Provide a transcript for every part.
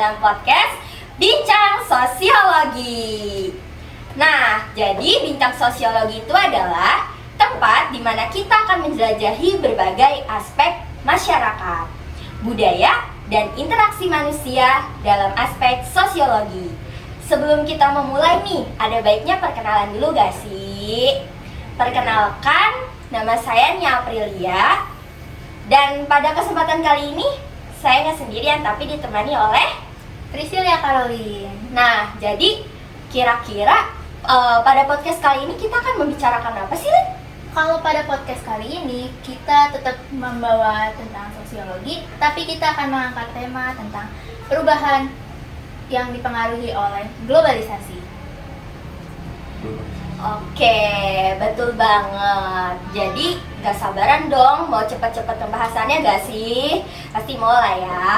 dalam podcast Bincang Sosiologi. Nah, jadi Bincang Sosiologi itu adalah tempat di mana kita akan menjelajahi berbagai aspek masyarakat, budaya, dan interaksi manusia dalam aspek sosiologi. Sebelum kita memulai nih, ada baiknya perkenalan dulu gak sih? Perkenalkan, nama saya Nia Aprilia. Dan pada kesempatan kali ini, saya nggak sendirian tapi ditemani oleh Priscilia Caroline. Nah, jadi kira-kira pada podcast kali ini kita akan membicarakan apa sih, Lin? Kalau pada podcast kali ini kita tetap membawa tentang sosiologi, tapi kita akan mengangkat tema tentang perubahan yang dipengaruhi oleh globalisasi. Oke, betul banget. Jadi gak sabaran dong mau cepet-cepet pembahasannya gak sih? Pasti mau lah ya.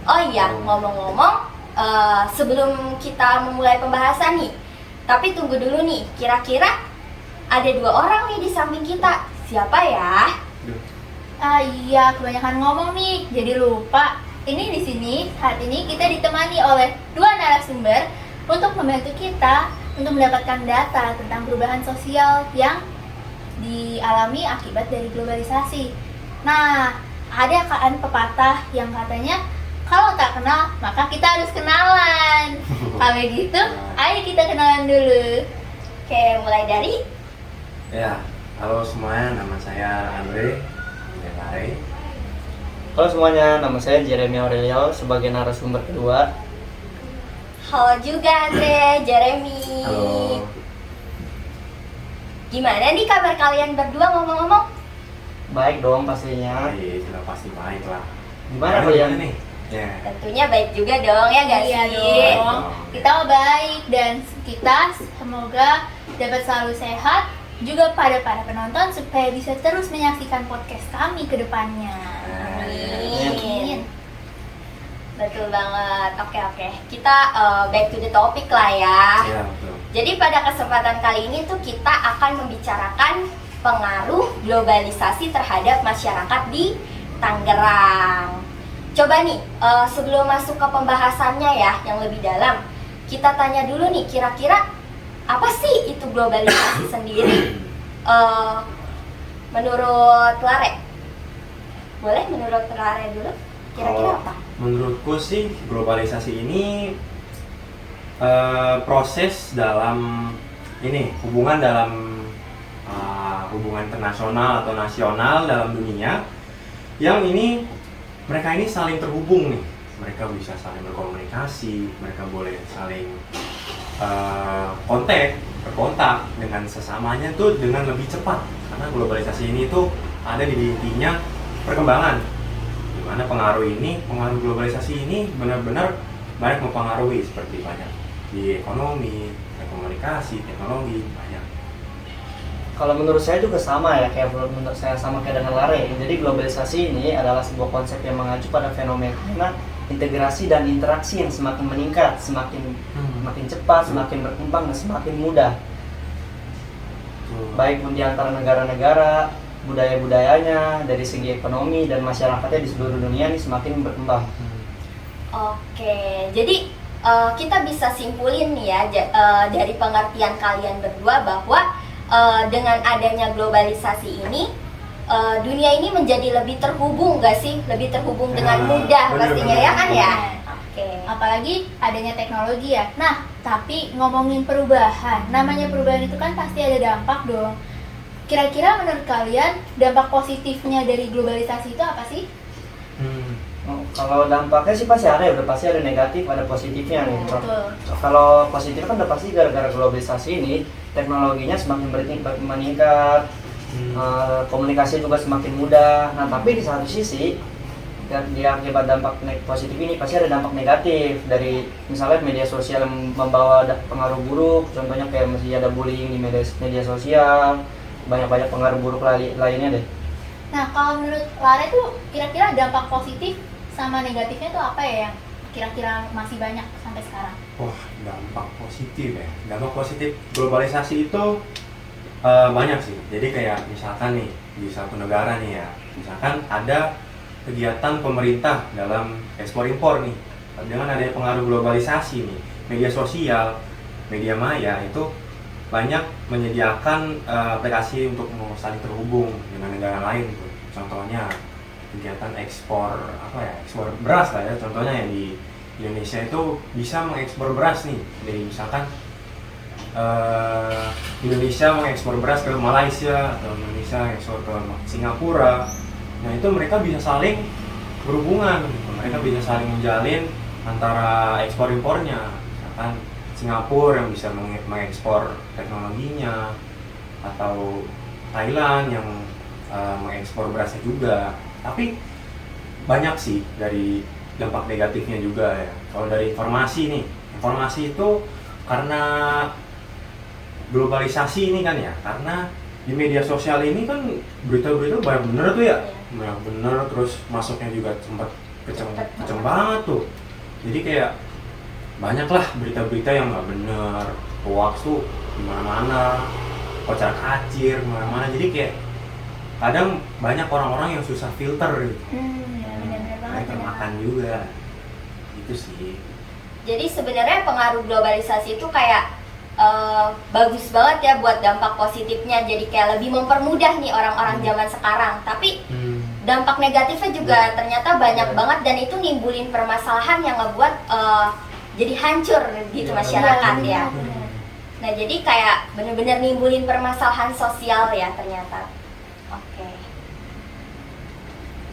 Oh iya, ngomong-ngomong, sebelum kita memulai pembahasan nih, tapi tunggu dulu nih, kira-kira ada 2 orang nih di samping kita. Siapa ya? Iya, kebanyakan ngomong nih, jadi lupa. Ini di sini, saat ini kita ditemani oleh 2 narasumber untuk membantu kita untuk mendapatkan data tentang perubahan sosial yang dialami akibat dari globalisasi. Nah, ada kan pepatah yang katanya kalau tak kenal maka kita harus kenalan. Kalau gitu, ayo kita kenalan dulu. Oke, mulai dari Ya, halo semuanya, nama saya Andre Lare. Halo semuanya, nama saya Jeremy Aurelio sebagai narasumber kedua. halo juga Andre, Jeremy. Halo. Gimana nih kabar kalian berdua ngomong-ngomong? Baik dong pastinya. Baik, sudah pasti baik lah. Gimana Kalian kalian nih? Ya. Tentunya baik juga dong ya gak Iya sih? dong. Kita mau baik dan kita semoga dapat selalu sehat. Juga pada para penonton supaya bisa terus menyaksikan podcast kami ke depannya. Amin. Betul banget. Oke. Kita back to the topic lah ya. Ya, betul. Jadi pada kesempatan kali ini tuh kita akan membicarakan pengaruh globalisasi terhadap masyarakat di Tangerang. Coba nih, sebelum masuk ke pembahasannya ya yang lebih dalam, kita tanya dulu nih, kira-kira apa sih itu globalisasi sendiri? Menurut Lare? Boleh menurut Lare dulu? Kira-kira apa? Menurutku sih globalisasi ini proses dalam hubungan dalam hubungan internasional atau nasional dalam dunia yang ini mereka ini saling terhubung nih. Mereka bisa saling berkomunikasi, mereka boleh saling berkontak dengan sesamanya tuh dengan lebih cepat, karena globalisasi ini tuh ada di intinya perkembangan, dimana pengaruh globalisasi ini benar-benar banyak mempengaruhi, seperti banyak di ekonomi, komunikasi, teknologi, banyak. Kalau menurut saya juga sama ya, kayak menurut saya sama kayak dengan Lare. Jadi globalisasi ini adalah sebuah konsep yang mengacu pada fenomena integrasi dan interaksi yang semakin meningkat, semakin cepat, semakin berkembang dan semakin mudah. Baik pun di antara negara-negara, budaya-budayanya, dari segi ekonomi dan masyarakatnya di seluruh dunia ini semakin berkembang. Oke, jadi kita bisa simpulin nih ya dari pengertian kalian berdua bahwa dengan adanya globalisasi ini dunia ini menjadi lebih terhubung gak sih? Lebih terhubung dengan mudah pastinya ya kan ya? Oke. Apalagi adanya teknologi ya. Nah, tapi ngomongin perubahan, namanya perubahan itu kan pasti ada dampak dong. Kira-kira menurut kalian dampak positifnya dari globalisasi itu apa sih? Kalau dampaknya sih pasti ada ya, udah pasti ada negatif, ada positifnya nih. Betul. Kalau positif kan udah pasti gara-gara globalisasi ini teknologinya semakin meningkat, komunikasi juga semakin mudah. Nah, tapi di satu sisi di akibat dampak positif ini pasti ada dampak negatif dari misalnya media sosial yang membawa pengaruh buruk. Contohnya kayak masih ada bullying di media sosial, banyak pengaruh buruk lainnya deh. Nah, kalau menurut Lara tuh kira-kira dampak positif sama negatifnya tuh apa ya yang kira-kira masih banyak sampai sekarang? Wah, dampak positif ya. Dampak positif globalisasi itu banyak sih. Jadi kayak misalkan nih di satu negara nih ya, misalkan ada kegiatan pemerintah dalam ekspor impor nih. dengan adanya pengaruh globalisasi nih, media sosial, media maya itu banyak menyediakan aplikasi untuk mau saling terhubung dengan negara lain tuh. Contohnya kegiatan ekspor ekspor beras lah ya. Contohnya yang di Indonesia itu bisa mengekspor beras nih. Jadi misalkan Indonesia mengekspor beras ke Malaysia atau Indonesia mengekspor ke Singapura. Nah itu mereka bisa saling berhubungan, mereka bisa saling menjalin antara ekspor impornya. Misalkan Singapura yang bisa mengekspor teknologinya, atau Thailand yang mengekspor berasnya juga. Tapi banyak sih dari dampak negatifnya juga ya. Kalau dari informasi itu karena globalisasi ini kan ya, karena di media sosial ini kan berita-berita banyak bener tuh ya, banyak bener, terus masuknya juga sempat keceng banget tuh. Jadi kayak banyak lah berita-berita yang nggak bener, hoax tuh di mana-mana, kocar kacir mana-mana. Jadi kayak kadang banyak orang-orang yang susah filter gitu. Ya, benar-benar banget. Termakan juga. Itu sih. Jadi sebenarnya pengaruh globalisasi itu kayak bagus banget ya buat dampak positifnya. Jadi kayak lebih mempermudah nih orang-orang zaman sekarang. Tapi dampak negatifnya juga ternyata banyak banget, dan itu nimbulin permasalahan yang ngebuat jadi hancur gitu masyarakat ya. Nah jadi kayak bener-bener nimbulin permasalahan sosial ya ternyata. Oke.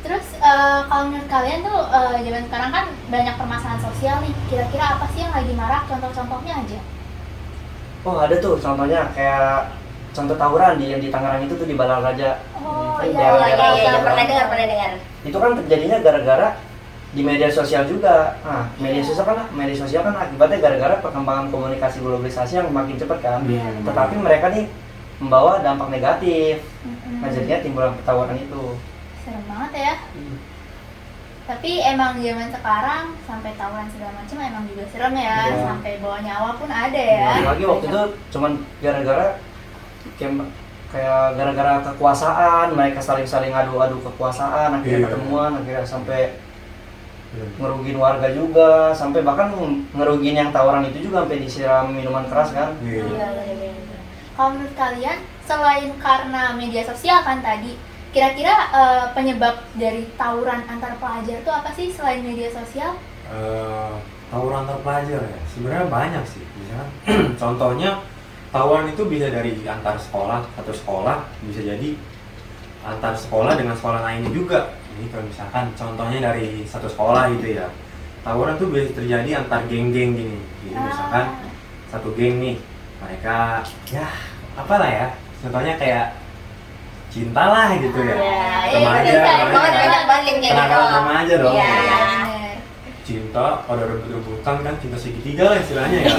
Terus kalau menurut kalian tuh zaman sekarang kan banyak permasalahan sosial nih. Kira-kira apa sih yang lagi marak? Contoh-contohnya aja. Oh ada tuh contohnya, kayak contoh tawuran yang di Tangerang itu tuh di Balaraja. Oh Kan iya, Iya, pernah dengar. Itu kan terjadinya gara-gara di media sosial juga. Nah, media sosial kan akibatnya gara-gara perkembangan komunikasi globalisasi yang makin cepat kan. Tetapi mereka nih membawa dampak negatif. Nah, jadinya timbul pertawuran itu. Serem banget ya. Tapi emang zaman sekarang sampai tawuran segala macam emang juga serem ya. Iya. Sampai bawa nyawa pun ada ya. Lagi waktu itu cuman gara-gara kayak gara-gara kekuasaan, mereka saling adu-adu kekuasaan, akhirnya ketemuan, akhirnya sampai ngerugin warga juga, sampai bahkan ngerugin yang tawuran itu juga sampai disiram minuman keras kan. Iya, benar-benar. Kalau menurut kalian, selain karena media sosial kan tadi, kira-kira penyebab dari tawuran antar pelajar itu apa sih selain media sosial? Tawuran antar pelajar ya, sebenarnya banyak sih. Misalkan contohnya tawuran itu bisa dari antar sekolah, satu sekolah, bisa jadi antar sekolah dengan sekolah lainnya juga. Jadi kalau misalkan contohnya dari satu sekolah gitu ya, tawuran tuh bisa terjadi antar geng-geng gini. Jadi misalkan satu geng nih, mereka ya apalah ya, contohnya kayak cinta lah gitu ya. Remaja, banyak banget kayak gitu. kenakalan remaja dong. Iya. Cinta pada rebut-rebutan kan, cinta segitiga lah istilahnya ya.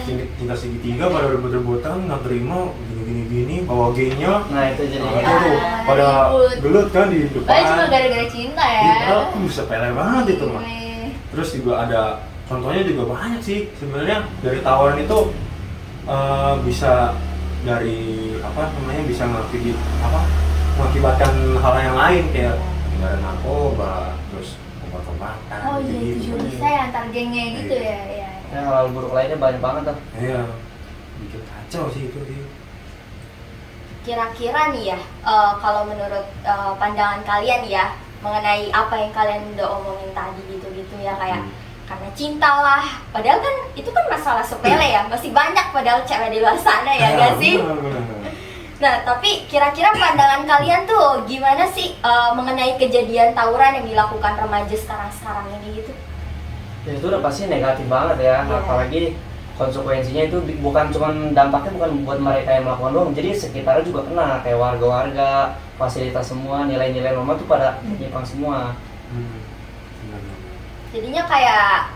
Cinta segitiga pada rebut-rebutan, nggak terima gini-gini bawa gengnya. Nah itu jadi Itu tuh pada gelut kan di depan. Padahal cuma gara-gara cinta ya. Iya, sepele banget itu mah. Terus juga ada contohnya juga banyak sih sebenarnya dari tawuran itu bisa dari bisa mengakibatkan hal yang lain kayak penyebaran narkoba, terus obat-obatan. Oh iya, itu juga bisa ya antar gengnya gitu ya. Iya. ya, hal buruk lainnya banyak banget tuh. Iya, bikin kacau sih itu sih. Kira-kira nih ya, kalau menurut pandangan kalian ya mengenai apa yang kalian udah omongin tadi gitu-gitu ya, kayak karena cinta lah, padahal kan itu kan masalah sepele ya, masih banyak padahal cewek di luar sana ya gak sih? Nah tapi kira-kira pandangan kalian tuh gimana sih mengenai kejadian tawuran yang dilakukan remaja sekarang ini gitu? Ya itu udah pasti negatif banget ya, apalagi konsekuensinya itu bukan cuma dampaknya bukan buat mereka yang melakukan doang, jadi sekitarnya juga kena, kayak warga-warga, fasilitas semua, nilai-nilai norma tuh pada menyimpang semua. Jadinya kayak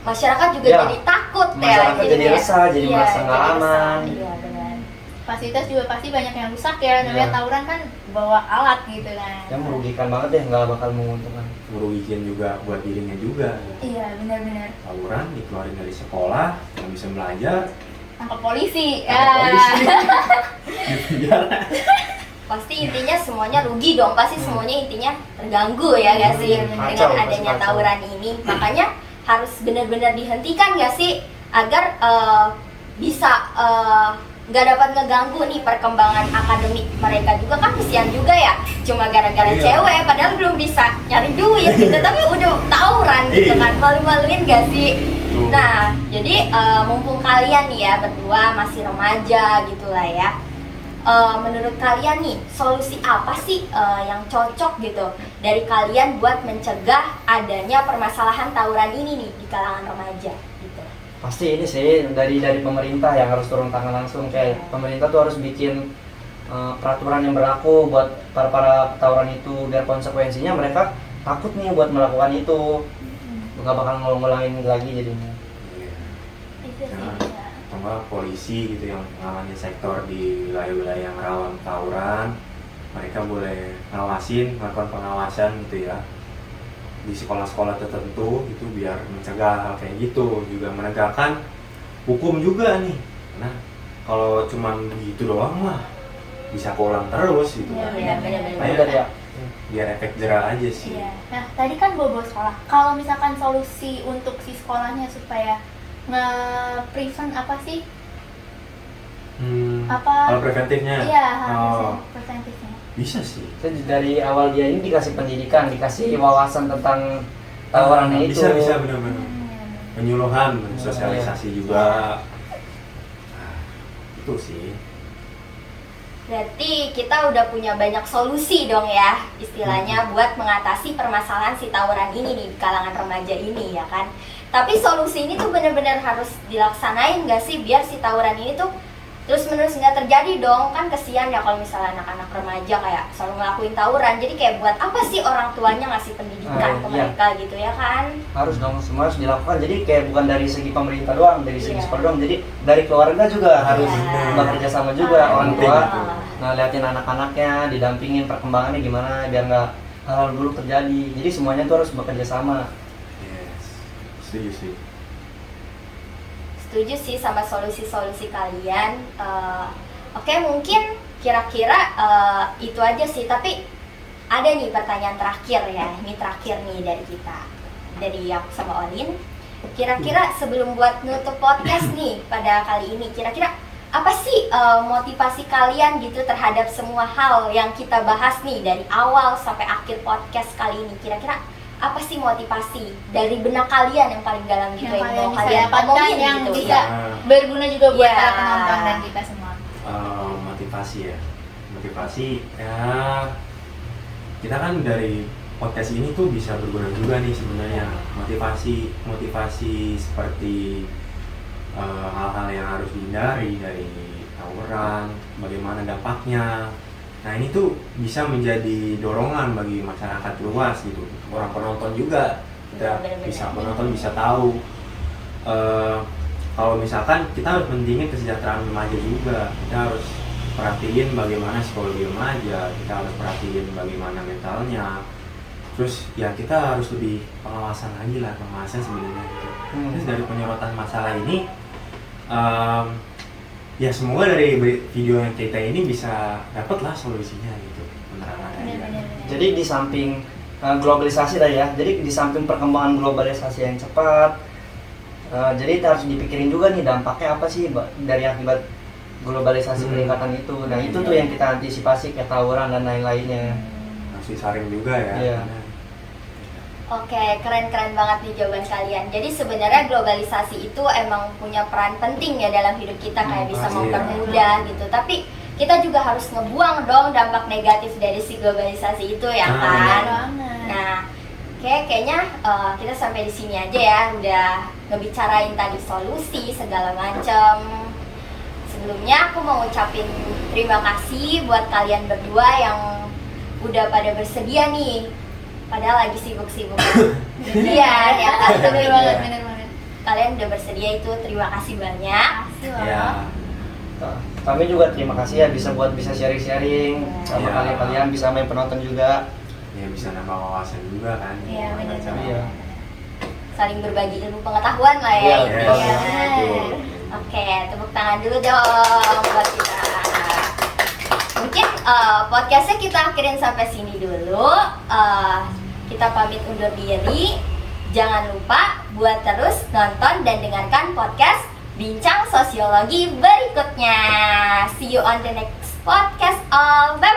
masyarakat juga Ya, jadi takut ya, masyarakat jadi resah, jadi merasa nggak aman. Iya benar. Fasilitas juga pasti banyak yang rusak ya, namanya Iya. tawuran kan bawa alat gitu kan. Yang merugikan banget deh, nggak bakal menguntungkan. Merugikan juga buat dirinya juga. Iya benar-benar. Tawuran dikeluarin dari sekolah, nggak bisa belajar, Tangkap polisi. tangkap polisi, di penjara. Pasti intinya semuanya rugi dong, pasti semuanya intinya terganggu ya gak sih dengan Kacau, adanya kacau. tawuran ini. Makanya harus benar-benar dihentikan nggak sih agar bisa nggak dapat ngeganggu nih perkembangan akademik mereka juga, kan kesian juga ya, cuma gara-gara Iya. cewek padahal belum bisa nyari duit gitu tapi udah tawuran gitu kan, malu-maluin gak sih? Nah jadi mumpung kalian nih ya berdua masih remaja gitulah ya, menurut kalian nih solusi apa sih yang cocok gitu dari kalian buat mencegah adanya permasalahan tawuran ini nih di kalangan remaja gitu? Pasti ini sih dari pemerintah yang harus turun tangan langsung. Kayak pemerintah tuh harus bikin peraturan yang berlaku buat para tawuran itu, biar konsekuensinya mereka takut nih buat melakukan itu, nggak bakal ngulangin lagi jadinya. Iya. Itu sih. Nah, Ya. sama polisi gitu yang ngalamin sektor di wilayah-wilayah yang rawan tawuran, mereka boleh ngawasin, melakukan pengawasan gitu ya di sekolah-sekolah tertentu itu biar mencegah hal kayak gitu, juga menegakkan hukum juga nih. Nah kalau cuman gitu doang mah bisa keulang terus gitu Iya, kan. Iya, benar-benar. Nah, itu ya. Biar efek jerah aja sih. Iya. Nah, tadi kan bobo sekolah. Kalau misalkan solusi untuk si sekolahnya supaya nge-prevent apa sih? Apa? Kalau preventifnya Iya, oh, preventifnya. bisa sih. Jadi dari awal dia ini dikasih pendidikan, dikasih wawasan tentang tawarannya itu. Bisa benar-benar. Penyuluhan, sosialisasi juga. Nah, itu sih. Berarti kita udah punya banyak solusi dong ya istilahnya buat mengatasi permasalahan si tawuran ini nih di kalangan remaja ini ya kan. Tapi solusi ini tuh benar-benar harus dilaksanain gak sih biar si tawuran ini tuh terus menerus nggak terjadi dong, kan kesian ya kalau misalnya anak-anak remaja kayak selalu ngelakuin tawuran, jadi kayak buat apa sih orang tuanya ngasih pendidikan ke Iya. mereka gitu ya kan. Harus dong, semua harus dilakukan. Jadi kayak bukan dari segi pemerintah doang, dari segi Iya. sekolah doang. Jadi dari keluarga juga harus Iya. bekerja sama juga, orang Penting tua. itu. Nah, liatin anak-anaknya, didampingin perkembangannya gimana biar nggak hal buruk terjadi. Jadi semuanya tuh harus bekerja sama. Yes. Setuju sih. Setuju sih sama solusi-solusi kalian. Oke, mungkin kira-kira itu aja sih. Tapi ada nih pertanyaan terakhir ya. Ini terakhir nih dari kita, dari aku sama Olin. Kira-kira sebelum buat nutup podcast nih pada kali ini, kira-kira apa sih motivasi kalian gitu terhadap semua hal yang kita bahas nih dari awal sampai akhir podcast kali ini? Kira-kira apa sih motivasi dari benak kalian yang paling dalam gitu Yang yang kalian mau bisa kalian dapatkan, omongin yang gitu bisa ya? berguna juga buat Iya. para penonton dan kita semua. Motivasi ya. Motivasi ya. Kita kan dari podcast ini tuh bisa berguna juga nih sebenarnya. Motivasi seperti hal-hal yang harus dihindari dari tawuran, bagaimana dampaknya. Nah ini tuh bisa menjadi dorongan bagi masyarakat luas gitu, orang penonton juga. Kita Benar-benar. bisa penonton bisa tahu kalau misalkan kita harus mentingin kesejahteraan remaja juga. Kita harus perhatiin bagaimana psikologi remaja, kita harus perhatiin bagaimana mentalnya. Terus ya kita harus lebih pengawasan lagi lah, pengawasan sebenarnya gitu. Terus dari penyorotan masalah ini ya semoga dari video yang kita ini bisa dapat lah solusinya gitu, penerangan aja. Benar-benar. Jadi di samping globalisasi tadi ya, jadi di samping perkembangan globalisasi yang cepat, jadi harus dipikirin juga nih dampaknya apa sih dari akibat globalisasi peningkatan itu. Nah itu tuh yang kita antisipasi kayak tawuran dan lain-lainnya. Harus disaring juga ya. Iya. Oke, keren-keren banget nih jawaban kalian. Jadi sebenarnya globalisasi itu emang punya peran penting ya dalam hidup kita, kayak bisa pasti ya. mempermudah gitu. Tapi kita juga harus ngebuang dong dampak negatif dari si globalisasi itu ya Ah, kan. Benar banget. Nah, kayaknya kita sampai di sini aja ya. Udah ngebicarain tadi solusi segala macam. Sebelumnya aku mau ngucapin terima kasih buat kalian berdua yang udah pada bersedia nih. Padahal lagi sibuk-sibuk. Iya, ya kan. Benar banget, benar banget. Kalian udah bersedia itu terima kasih banyak. Makasih loh. Ya. Kami juga terima kasih ya bisa sharing-sharing sama Iya. kalian, bisa main penonton juga. Ya bisa nambah wawasan juga kan. Iya, benar. Macam. Iya. Saling berbagi ilmu pengetahuan lah ya. Iya, intinya. Yes, betul. Oke, tepuk tangan dulu dong buat kita. Mungkin podcastnya kita akhirin sampai sini dulu. Kita pamit undur diri. Jangan lupa buat terus nonton dan dengarkan podcast Bincang Sosiologi berikutnya. See you on the next podcast all. Bye.